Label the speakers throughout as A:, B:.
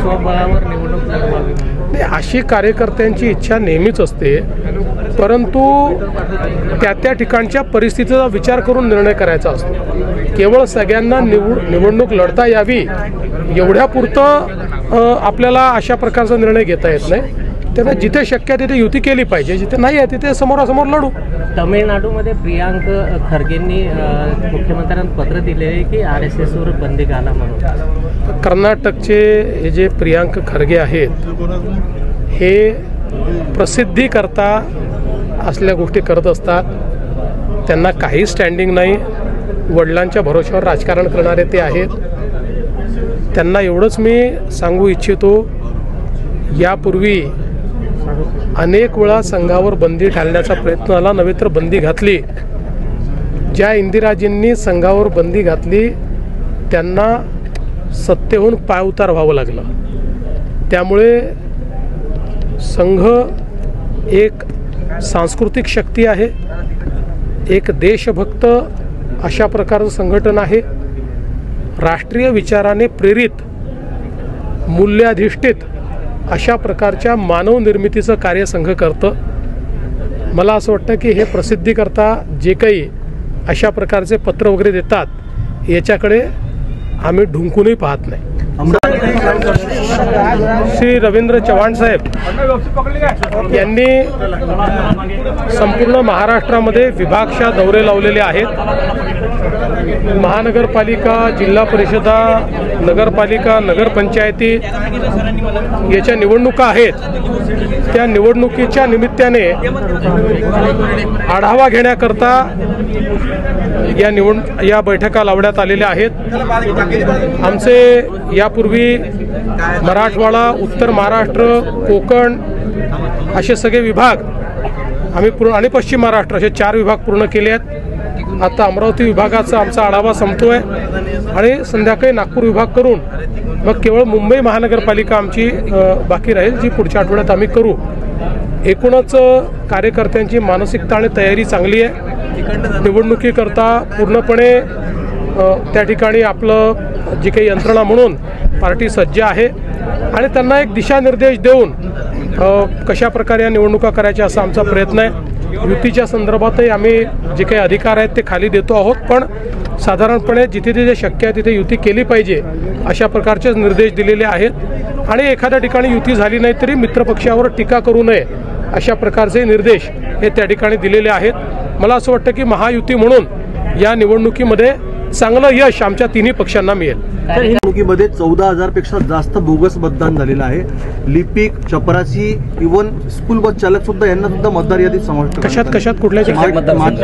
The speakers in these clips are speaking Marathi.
A: स्वबळावर निवडणूक लढवावी
B: अशी कार्यकर्त्यांची इच्छा नेहमीच असते, परंतु त्या ठिकाणच्या परिस्थितीचा विचार करून निर्णय करायचा असतो। केवळ सगळ्यांना निवडणूक लढता यावी एवढ्यापुरतं आपल्याला अशा प्रकारचा निर्णय घेता येत नाही। त्यामुळे जिथे शक्य आहे तिथे युती केली पाहिजे, जिथे नाही आहे तिथे समोरासमोर लढू।
A: तमिळनाडूमध्ये प्रियांक खरगेंनी मुख्यमंत्र्यांना पत्र दिले की RSS वर बंदी घाला म्हणून।
B: कर्नाटकचे हे जे प्रियांक खरगे आहेत हे प्रसिद्धी करता असल्या गोष्टी करत असतात, त्यांना काही स्टँडिंग नाही, वडिलांच्या भरोश्यावर राजकारण करणारे ते आहेत। त्यांना एवढंच मी सांगू इच्छितो, यापूर्वी अनेक वेळा संघावर बंदी घालण्याचा प्रयत्न झाला, नव्हे तर बंदी घातली। ज्या इंदिराजींनी संघावर बंदी घातली त्यांना सत्तेहून पायउतार व्हावं लागलं। त्यामुळे संघ एक सांस्कृतिक शक्ती आहे, एक देशभक्त अशा प्रकारचं संघटन आहे, राष्ट्रीय विचाराने प्रेरित मूल्याधिष्ठित अशा प्रकारच्या मानव निर्मितीचं कार्य संघ करतं। मला असं वाटतं की हे प्रसिद्धीकरता जे काही अशा प्रकारचे पत्र वगैरे देतात याच्याकडे आम्ही ढुंकूनही पाहत नाही। श्री रवींद्र चव्हाण साहेब यांनी संपूर्ण महाराष्ट्रामध्ये विभागशः दौरे लावलेले आहेत। महानगरपालिका, जिल्हा परिषदा, नगरपालिका, नगरपंचायती याच्या निवडणुका आहेत, त्या निवडणुकीच्या निमित्ताने आढावा घेण्याकरता या बैठका लावण्यात आलेल्या आहेत। आमचे यापूर्वी मराठवाडा, उत्तर महाराष्ट्र, कोकण असे सगळे विभाग आम्ही पूर्ण आणि पश्चिम महाराष्ट्र असे 4 विभाग पूर्ण केले आहेत। आता अमरावती विभागाचा आमचा आढावा संपतोय आणि संध्याकाळी नागपूर विभाग करून मग केवळ मुंबई महानगरपालिका आमची बाकी राहील, जी पुढच्या आठवड्यात आम्ही करू। एकूणच कार्यकर्त्यांची मानसिकता आणि तयारी चांगली आहे। निवडणुकीकरता पूर्णपणे त्या ठिकाणी आपलं जी काही यंत्रणा म्हणून पार्टी सज्ज आहे आणि त्यांना एक दिशानिर्देश देऊन कशा प्रकारे या निवडणुका करायच्या असा आमचा प्रयत्न आहे। युतीच्या संदर्भातही आम्ही जे काही अधिकार आहेत ते खाली देतो आहोत, पण साधारणपणे जिथे जिथे शक्य आहे तिथे युती केली पाहिजे अशा प्रकारचे निर्देश दिलेले आहेत। आणि एखाद्या ठिकाणी युती झाली नाही तरी मित्रपक्षावर टीका करू नये अशा प्रकारचे निर्देश हे त्या ठिकाणी दिलेले आहेत। मला असं वाटतं की महायुती म्हणून या निवडणुकीमध्ये चांगलं यश आमच्या तिन्ही पक्षांना मिळेल।
C: निवडणुकीमध्ये 14,000 पेक्षा जास्त बोगस मतदान झालेलं आहे। लिपिक, चपरासी, इव्हन स्कूल बस चालक सुद्धा यांना सुद्धा मतदार यादीत समाविष्ट
B: कशात कुठल्या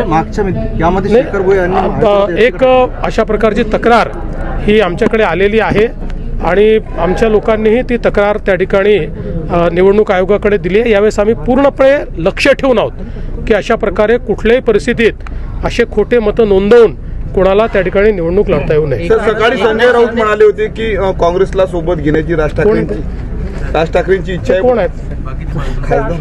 C: मागच्या यामध्ये शेखर भोये यांनी
B: एक अशा प्रकारची तक्रार ही आमच्याकडे आलेली आहे आणि आमच्या लोकांनीही ती तक्रार त्या ठिकाणी निवडणूक आयोगाकडे दिली आहे। यावेळेस आम्ही पूर्णपणे लक्ष ठेवून आहोत की अशा प्रकारे कुठल्याही परिस्थितीत असे खोटे मतं नोंदवून कोणाला त्या ठिकाणी निवडणूक लढता येऊ नये।
D: सकाळी संजय राऊत म्हणाले होते की काँग्रेसला सोबत घेण्याची राज ठाकरेंची इच्छा आहे।
B: कोण आहेत?
A: खासदार